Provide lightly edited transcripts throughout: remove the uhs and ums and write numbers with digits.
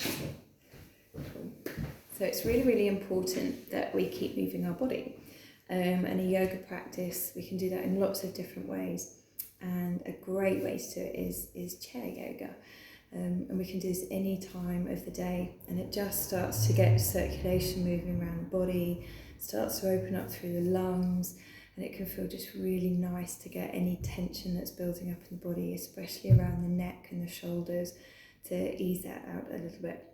Cool. So it's really, really important that we keep moving our body. And a yoga practice, we can do that in lots of different ways. And a great way to do it is chair yoga. And we can do this any time of the day, and it just starts to get circulation moving around the body, starts to open up through the lungs, and it can feel just really nice to get any tension that's building up in the body, especially around the neck and the shoulders, to ease that out a little bit.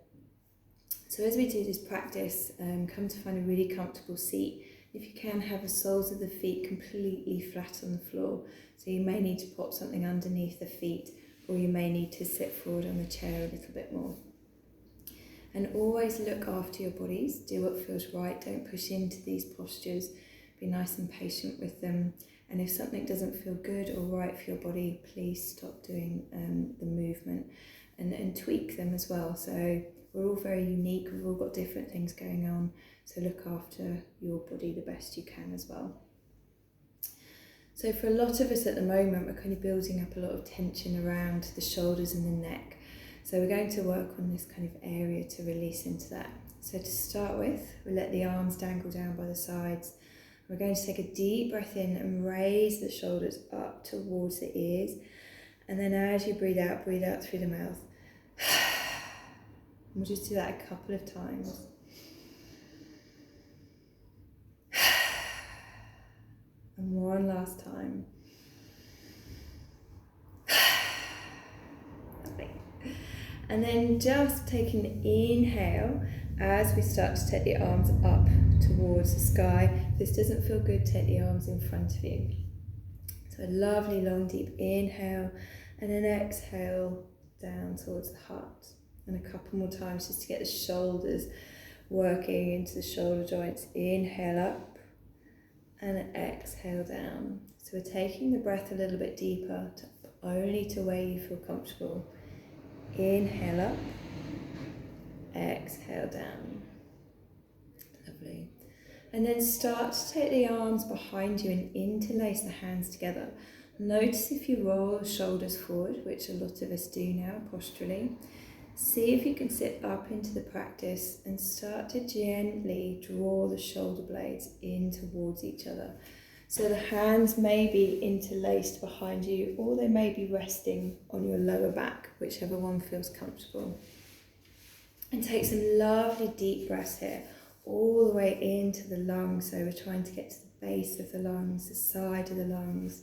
So as we do this practice, come to find a really comfortable seat. If you can, have the soles of the feet completely flat on the floor, so you may need to pop something underneath the feet, or you may need to sit forward on the chair a little bit more. And always look after your bodies, do what feels right, don't push into these postures, be nice and patient with them. And if something doesn't feel good or right for your body, please stop doing the movement and tweak them as well. So we're all very unique, we've all got different things going on, so look after your body the best you can as well. So for a lot of us at the moment, we're kind of building up a lot of tension around the shoulders and the neck. So we're going to work on this kind of area to release into that. So to start with, we let the arms dangle down by the sides. We're going to take a deep breath in and raise the shoulders up towards the ears. And then as you breathe out through the mouth. We'll just do that a couple of times. And one last time. Lovely. And then just take an inhale as we start to take the arms up towards the sky. If this doesn't feel good, take the arms in front of you. So a lovely long deep inhale, and then exhale down towards the heart. And a couple more times just to get the shoulders working into the shoulder joints. Inhale up and exhale down. So we're taking the breath a little bit deeper, only to where you feel comfortable. Inhale up, exhale down. Lovely. And then start to take the arms behind you and interlace the hands together. Notice if you roll the shoulders forward, which a lot of us do now posturally. See if you can sit up into the practice and start to gently draw the shoulder blades in towards each other. So the hands may be interlaced behind you, or they may be resting on your lower back, whichever one feels comfortable. And take some lovely deep breaths here, all the way into the lungs. So we're trying to get to the base of the lungs, the side of the lungs.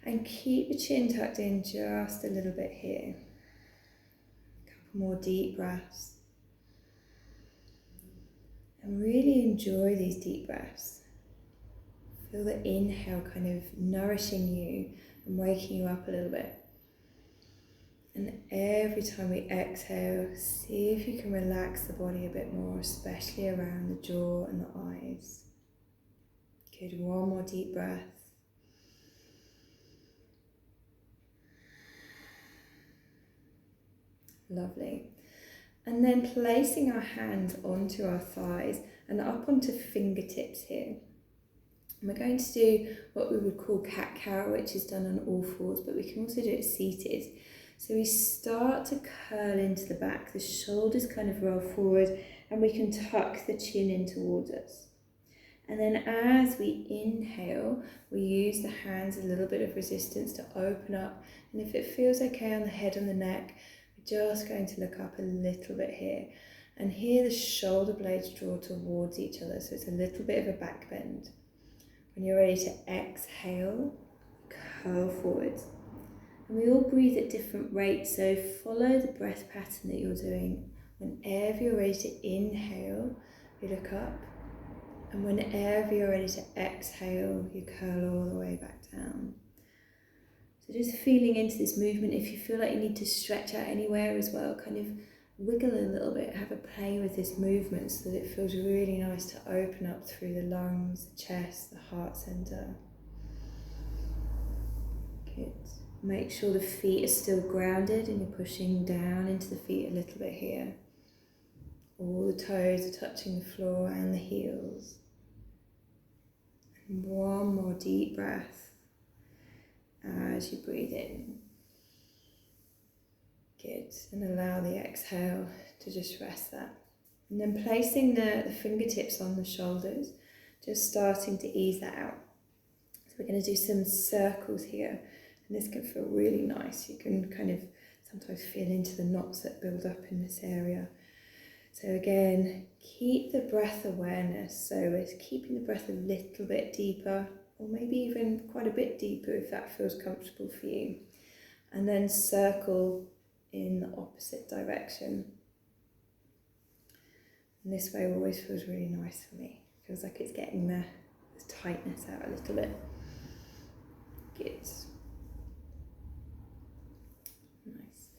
And keep the chin tucked in just a little bit here. More deep breaths, and really enjoy these deep breaths. Feel the inhale kind of nourishing you and waking you up a little bit, and every time we exhale, see if you can relax the body a bit more, especially around the jaw and the eyes. Good, one more deep breath. Lovely. And then placing our hands onto our thighs and up onto fingertips here. And we're going to do what we would call cat-cow, which is done on all fours, but we can also do it seated. So we start to curl into the back, the shoulders kind of roll forward, and we can tuck the chin in towards us. And then as we inhale, we use the hands, a little bit of resistance to open up. And if it feels okay on the head and the neck, just going to look up a little bit here, and here the shoulder blades draw towards each other, so it's a little bit of a back bend. When you're ready to exhale, curl forwards. And we all breathe at different rates, so follow the breath pattern that you're doing. Whenever you're ready to inhale, you look up, and whenever you're ready to exhale, you curl all the way back down. So just feeling into this movement. If you feel like you need to stretch out anywhere as well, kind of wiggle a little bit, have a play with this movement so that it feels really nice to open up through the lungs, the chest, the heart center. Good. Make sure the feet are still grounded and you're pushing down into the feet a little bit here. All the toes are touching the floor and the heels. And one more deep breath as you breathe in. Good. And allow the exhale to just rest that. And then placing the fingertips on the shoulders, just starting to ease that out. So we're going to do some circles here. And this can feel really nice. You can kind of sometimes feel into the knots that build up in this area. So again, keep the breath awareness. So it's keeping the breath a little bit deeper, or maybe even quite a bit deeper if that feels comfortable for you. And then circle in the opposite direction. And this way always feels really nice for me. Feels like it's getting the tightness out a little bit. Good. Nice.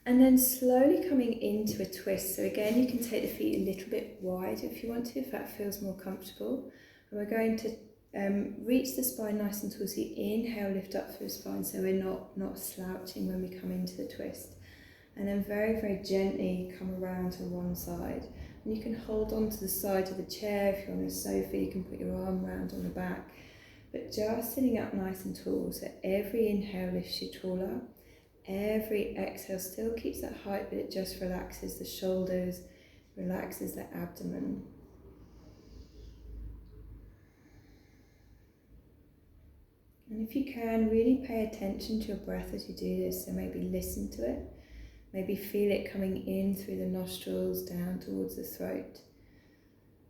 And then slowly coming into a twist. So again, you can take the feet a little bit wide if you want to, if that feels more comfortable. And we're going to reach the spine nice and tall. So you inhale, lift up through the spine, so we're not slouching when we come into the twist. And then very, very gently come around to one side. And you can hold on to the side of the chair. If you're on a sofa, you can put your arm around on the back. But just sitting up nice and tall, so every inhale lifts you taller. Every exhale still keeps that height, but it just relaxes the shoulders, relaxes the abdomen. And if you can, really pay attention to your breath as you do this. So maybe listen to it. Maybe feel it coming in through the nostrils, down towards the throat.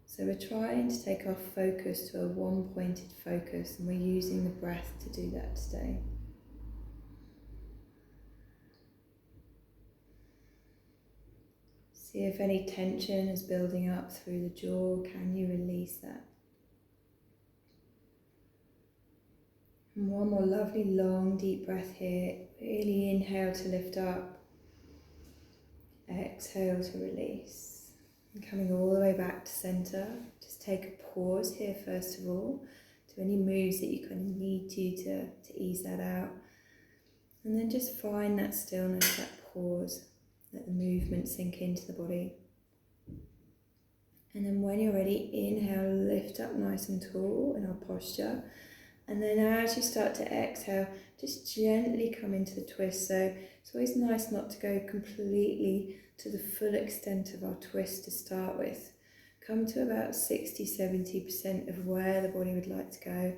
So we're trying to take our focus to a one-pointed focus, and we're using the breath to do that today. See if any tension is building up through the jaw. Can you release that? And one more lovely long deep breath here. Really inhale to lift up. Exhale to release. And coming all the way back to centre. Just take a pause here first of all. Do any moves that you kind of need to ease that out. And then just find that stillness, that pause. Let the movement sink into the body. And then when you're ready, inhale, lift up nice and tall in our posture. And then as you start to exhale, just gently come into the twist. So it's always nice not to go completely to the full extent of our twist to start with. Come to about 60-70% of where the body would like to go.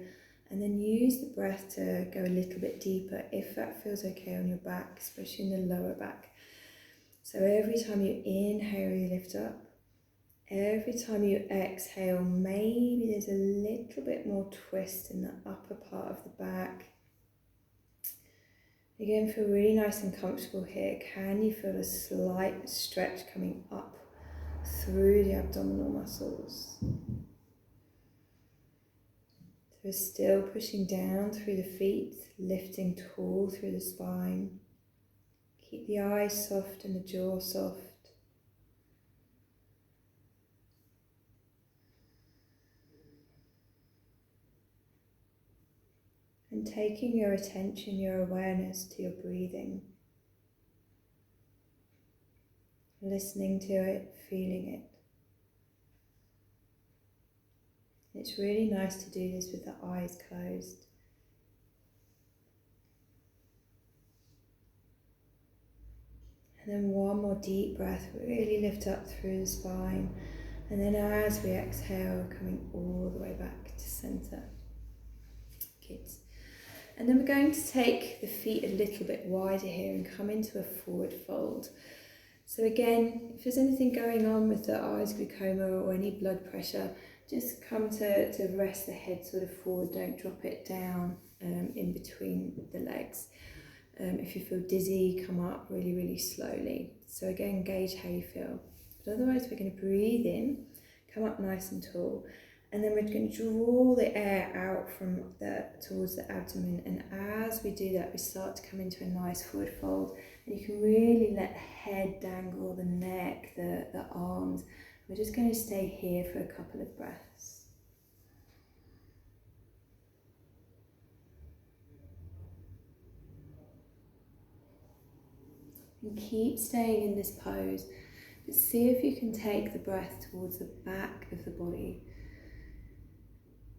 And then use the breath to go a little bit deeper if that feels okay on your back, especially in the lower back. So every time you inhale, you lift up. Every time you exhale, maybe there's a little bit more twist in the upper part of the back. Again, feel really nice and comfortable here. Can you feel a slight stretch coming up through the abdominal muscles? So we're still pushing down through the feet, lifting tall through the spine. Keep the eyes soft and the jaw soft. And taking your attention, your awareness to your breathing. Listening to it, feeling it. It's really nice to do this with the eyes closed. And then one more deep breath, really lift up through the spine. And then as we exhale, coming all the way back to centre. Good. And then we're going to take the feet a little bit wider here and come into a forward fold. So again, if there's anything going on with the eyes, glaucoma or any blood pressure, just come to rest the head sort of forward, don't drop it down in between the legs. If you feel dizzy, come up really, really slowly. So again, gauge how you feel. But otherwise, we're going to breathe in, come up nice and tall. And then we're going to draw the air out from towards the abdomen. And as we do that, we start to come into a nice forward fold. And you can really let the head dangle, the neck, the arms. We're just going to stay here for a couple of breaths. And keep staying in this pose. But see if you can take the breath towards the back of the body.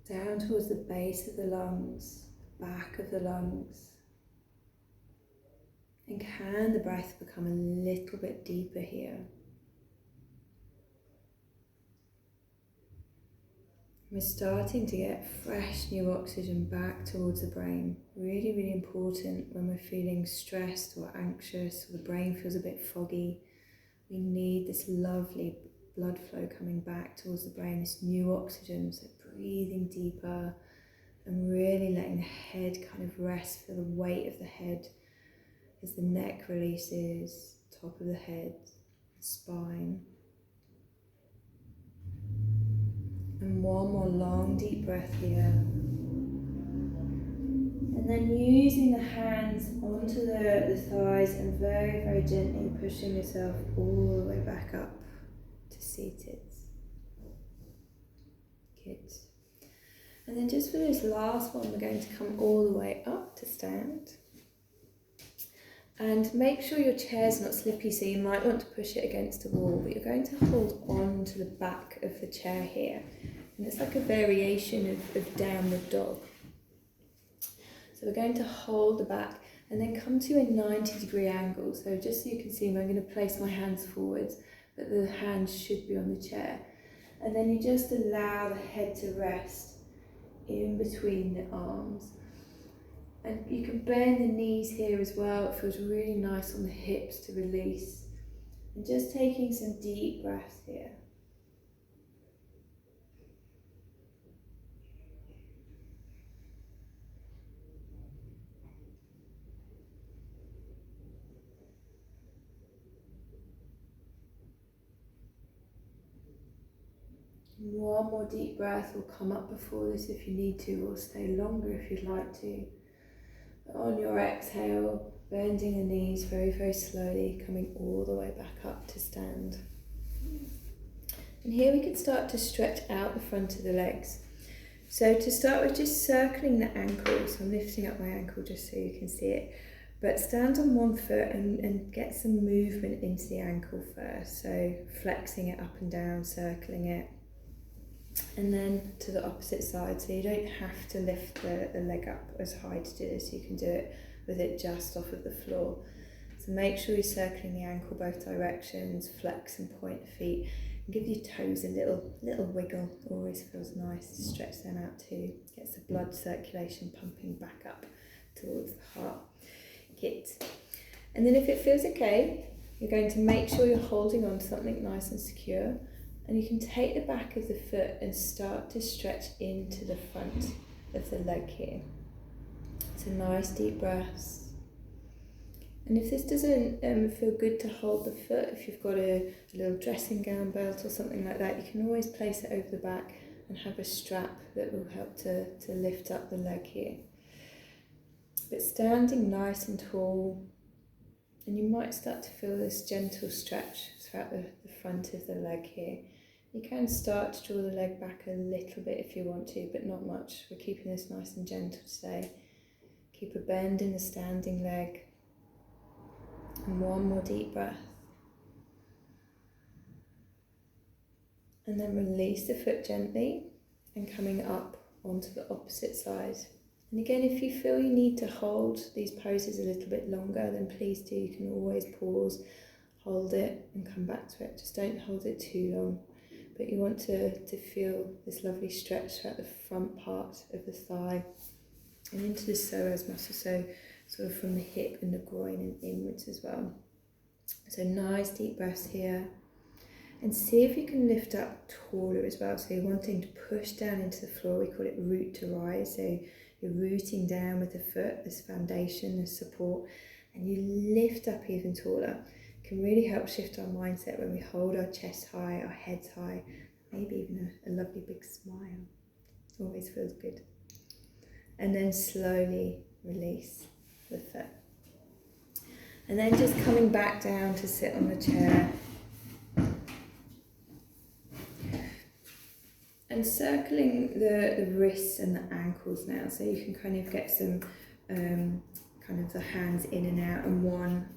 Down towards the base of the lungs, back of the lungs. And can the breath become a little bit deeper here? We're starting to get fresh new oxygen back towards the brain. Really, really important when we're feeling stressed or anxious, or the brain feels a bit foggy. We need this lovely blood flow coming back towards the brain, this new oxygen, so breathing deeper and really letting the head kind of rest, feel the weight of the head as the neck releases, top of the head, spine. And one more long deep breath here. And then using the hands onto the thighs and very, very gently pushing yourself all the way back up to seated. Good. And then just for this last one, we're going to come all the way up to stand. And make sure your chair's not slippy, so you might want to push it against the wall, but you're going to hold on to the back of the chair here. And it's like a variation of downward dog. So we're going to hold the back and then come to a 90-degree angle. So just so you can see, I'm going to place my hands forwards, but the hands should be on the chair. And then you just allow the head to rest in between the arms. And you can bend the knees here as well. It feels really nice on the hips to release. And just taking some deep breaths here. One more deep breath will come up before this if you need to, or stay longer if you'd like to. On your exhale, bending the knees very, very slowly, coming all the way back up to stand. And here we can start to stretch out the front of the legs. So to start with, just circling the ankle. So I'm lifting up my ankle just so you can see it. But stand on one foot and get some movement into the ankle first. So flexing it up and down, circling it. And then to the opposite side, so you don't have to lift the leg up as high to do this, you can do it with it just off of the floor. So make sure you're circling the ankle both directions, flex and point the feet, and give your toes a little wiggle. Always feels nice to stretch them out too. Gets the blood circulation pumping back up towards the heart. Good. And then if it feels okay, you're going to make sure you're holding on to something nice and secure. And you can take the back of the foot and start to stretch into the front of the leg here. So nice deep breaths. And if this doesn't feel good to hold the foot, if you've got a little dressing gown belt or something like that, you can always place it over the back and have a strap that will help to lift up the leg here. But standing nice and tall, and you might start to feel this gentle stretch throughout the front of the leg here. You can start to draw the leg back a little bit if you want to, but not much. We're keeping this nice and gentle today. Keep a bend in the standing leg. And one more deep breath. And then release the foot gently and coming up onto the opposite side. And again, if you feel you need to hold these poses a little bit longer, then please do. You can always pause, hold it and come back to it. Just don't hold it too long. But you want to feel this lovely stretch throughout the front part of the thigh and into the psoas muscle, so sort of from the hip and the groin and inwards as well. So nice deep breaths here. And see if you can lift up taller as well. So you're wanting to push down into the floor. We call it root to rise. So you're rooting down with the foot, this foundation, this support, and you lift up even taller. Can really help shift our mindset when we hold our chest high, our heads high, maybe even a lovely big smile. Always feels good. And then slowly release the foot. And then just coming back down to sit on the chair. And circling the wrists and the ankles now, so you can kind of get some kind of the hands in and out, and one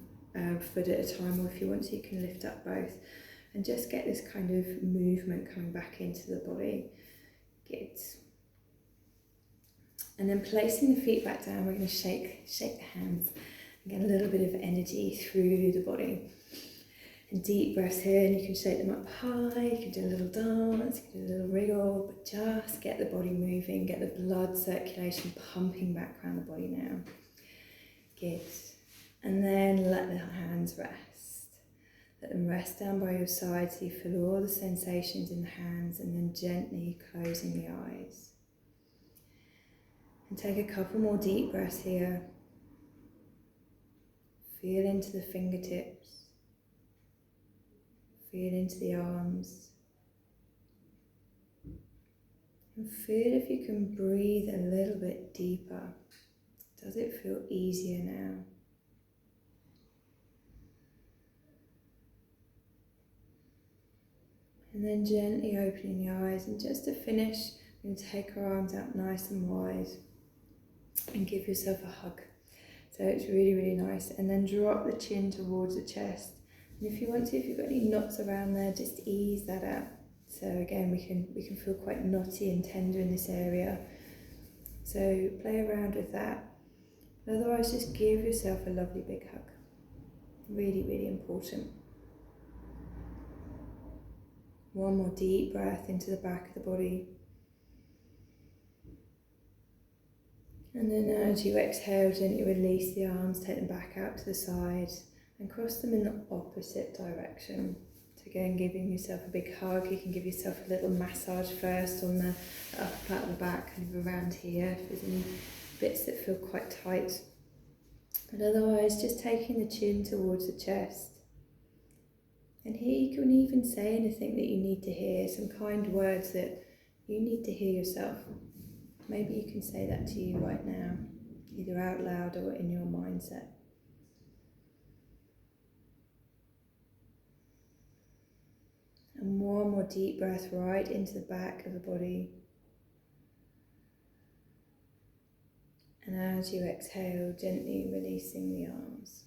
foot at a time, or if you want to, you can lift up both. And just get this kind of movement coming back into the body. Good. And then placing the feet back down, we're going to shake the hands. Get a little bit of energy through the body. And deep breaths here, and you can shake them up high, you can do a little dance, you can do a little wriggle, but just get the body moving, get the blood circulation pumping back around the body now. Good. And then let the hands rest. Let them rest down by your side so you feel all the sensations in the hands, and then gently closing the eyes. And take a couple more deep breaths here. Feel into the fingertips. Feel into the arms. And feel if you can breathe a little bit deeper. Does it feel easier now? And then gently opening the eyes, and just to finish, we're going to take our arms out nice and wide and give yourself a hug. So it's really, really nice. And then drop the chin towards the chest. And if you want to, if you've got any knots around there, just ease that out. So again, we can feel quite knotty and tender in this area. So play around with that. But otherwise, just give yourself a lovely big hug. Really, really important. One more deep breath into the back of the body. And then as you exhale, gently release the arms, take them back out to the side and cross them in the opposite direction. So again, giving yourself a big hug. You can give yourself a little massage first on the upper part of the back, kind of around here, if there's any bits that feel quite tight. But otherwise, just taking the chin towards the chest. And here you can even say anything that you need to hear, some kind words that you need to hear yourself. Maybe you can say that to you right now, either out loud or in your mindset. And one more deep breath right into the back of the body. And as you exhale, gently releasing the arms.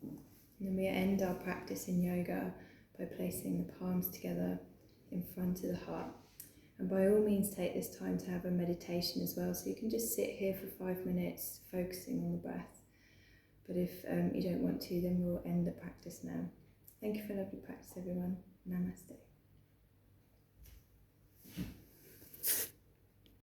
And then we end our practice in yoga by placing the palms together in front of the heart. And by all means, take this time to have a meditation as well. So you can just sit here for 5 minutes, focusing on the breath. But if you don't want to, then we'll end the practice now. Thank you for a lovely practice, everyone. Namaste.